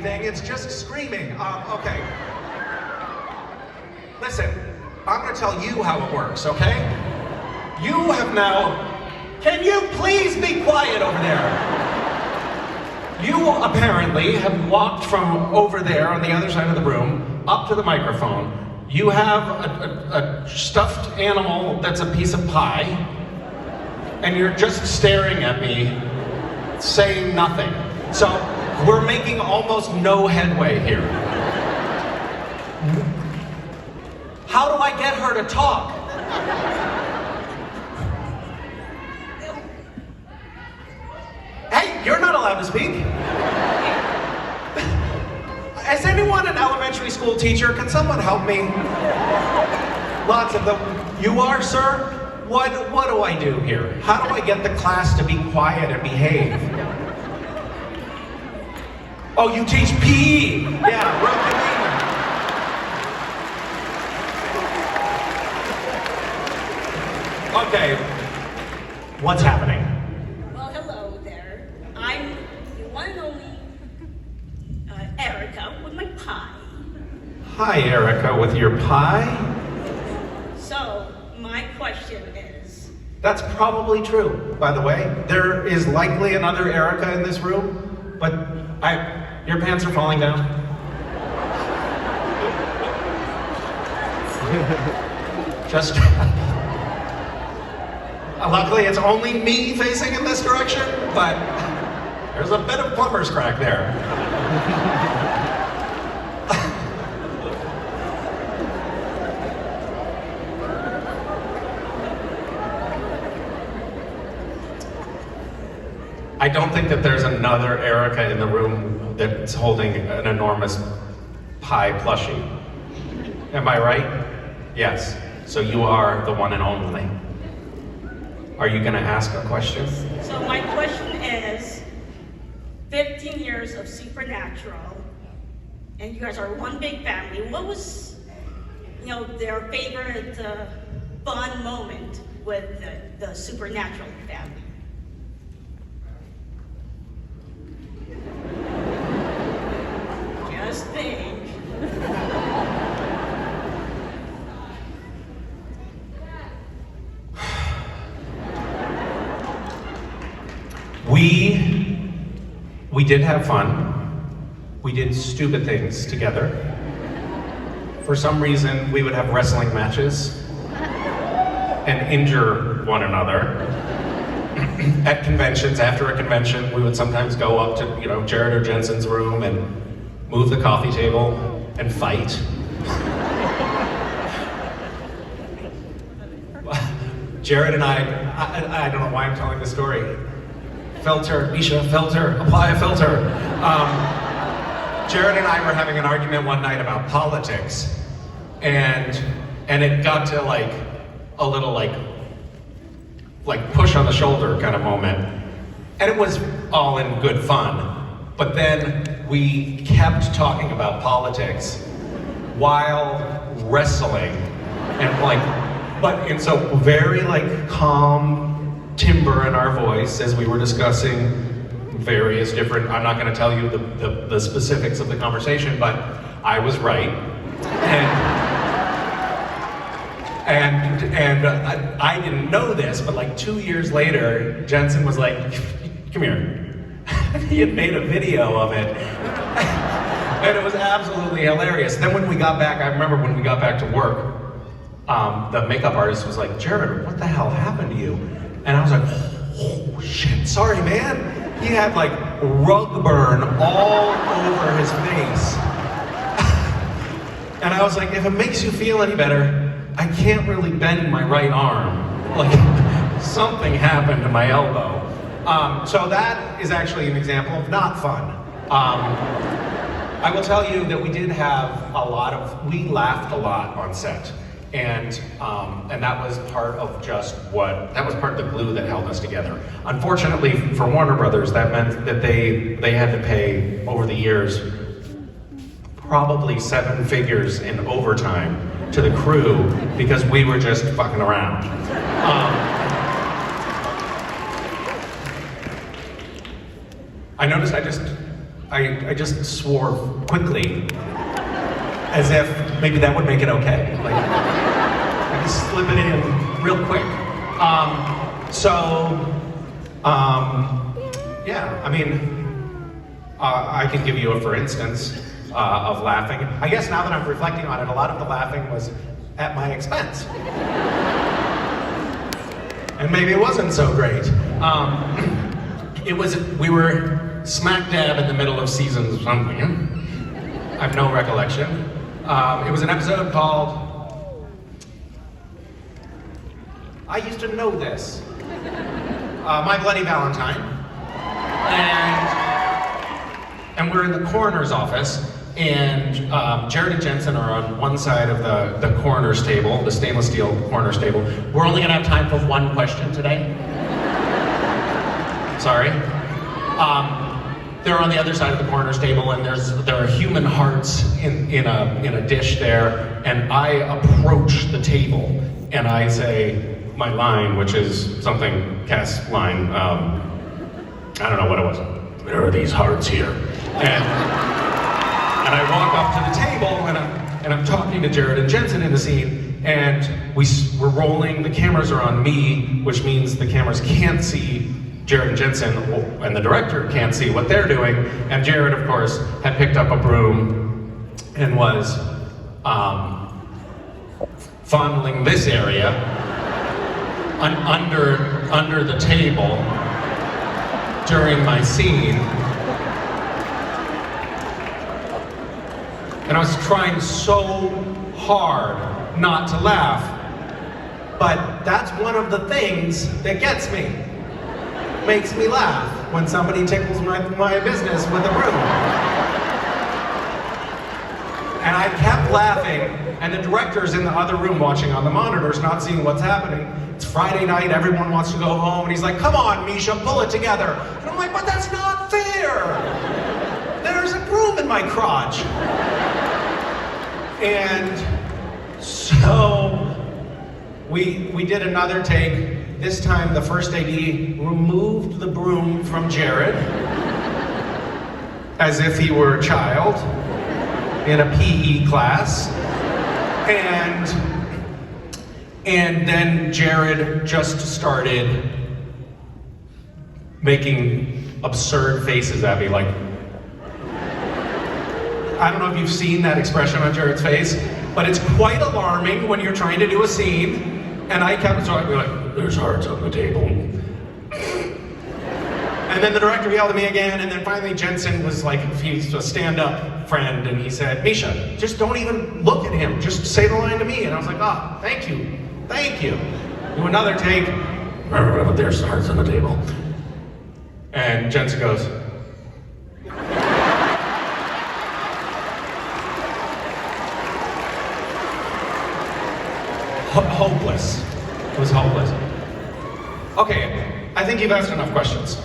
anything, it's just screaming. Okay. Listen, I'm gonna tell you how it works, okay? You have now... Can you please be quiet over there? You apparently have walked from over there on the other side of the room up to the microphone. You have a stuffed animal that's a piece of pie, and you're just staring at me, saying nothing. So we're making almost no headway here. How do I get her to talk? Hey, you're not allowed to speak. Is anyone an elementary school teacher? Can someone help me? Lots of them. You are, sir? What do I do here? How do I get the class to be quiet and behave? Oh, you teach PE. Yeah, okay. What's happening? Well, hello there. I'm the one and only Erica with my pie. Hi, Erica, with your pie? So, my question is... That's probably true, by the way. There is likely another Erica in this room, but your pants are falling down. Just... Luckily, it's only me facing in this direction, but there's a bit of plumber's crack there. I don't think that there's another Erica in the room that's holding an enormous pie plushie. Am I right? Yes. So you are the one and only. Are you going to ask a question? So my question is, 15 years of Supernatural, and you guys are one big family. What was, their favorite fun moment with the Supernatural family? Just think. We did have fun. We did stupid things together. For some reason, we would have wrestling matches and injure one another. At conventions, after a convention, we would sometimes go up to, Jared or Jensen's room and move the coffee table and fight. Jared and I don't know why I'm telling this story. Mischa, filter, apply a filter. Jared and I were having an argument one night about politics, and it got to a little push on the shoulder kind of moment, and it was all in good fun. But then we kept talking about politics while wrestling, and so very calm timbre in our voice as we were discussing various different, I'm not going to tell you the specifics of the conversation, but I was right. And I didn't know this, but 2 years later, Jensen was like, come here. He had made a video of it. And it was absolutely hilarious. Then when we got back, I remember when we got back to work, the makeup artist was like, Jared, what the hell happened to you? And I was like, oh shit, sorry man. He had rug burn all over his face. And I was like, if it makes you feel any better, I can't really bend my right arm. Something happened to my elbow. So that is actually an example of not fun. I will tell you that we did have we laughed a lot on set. And that was part of that was part of the glue that held us together. Unfortunately for Warner Brothers, that meant that they had to pay, over the years, probably 7 figures in overtime to the crew because we were just fucking around. I noticed I just I just swore quickly, as if maybe that would make it okay. Like, I just slip it in real quick. Yeah, I mean, I can give you a for instance of laughing. I guess now that I'm reflecting on it, a lot of the laughing was at my expense. And maybe it wasn't so great. We were smack dab in the middle of season something. I have no recollection. It was an episode called, I used to know this, My Bloody Valentine. And we're in the coroner's office, and Jared and Jensen are on one side of the coroner's table, the stainless steel coroner's table. We're only gonna have time for one question today. Sorry. They're on the other side of the coroner's table, and there are human hearts in a dish there, and I approach the table, and I say my line, which is something Cass' line, I don't know what it was. There are these hearts here. And I walk up to the table, and I'm talking to Jared and Jensen in the scene, and we're rolling, the cameras are on me, which means the cameras can't see Jared and Jensen, and the director can't see what they're doing, and Jared, of course, had picked up a broom and was fondling this area under the table during my scene. And I was trying so hard not to laugh, but that's one of the things that gets me. Makes me laugh when somebody tickles my business with a broom. And I kept laughing, and the director's in the other room watching on the monitors, not seeing what's happening. It's Friday night, everyone wants to go home, and he's like, come on, Mischa, pull it together. And I'm like, but that's not fair. There's a broom in my crotch. And so we did another take. This time, the first AD removed the broom from Jared, as if he were a child in a PE class. And then Jared just started making absurd faces at me, like, I don't know if you've seen that expression on Jared's face, but it's quite alarming when you're trying to do a scene. And I kept talking like, there's hearts on the table. And then the director yelled at me again, and then finally Jensen was like, he's a stand-up friend, and he said, Mischa, just don't even look at him, just say the line to me. And I was like, oh, thank you. Do another take, but there's hearts on the table. And Jensen goes, hopeless. It was hopeless. Okay, I think you've asked enough questions.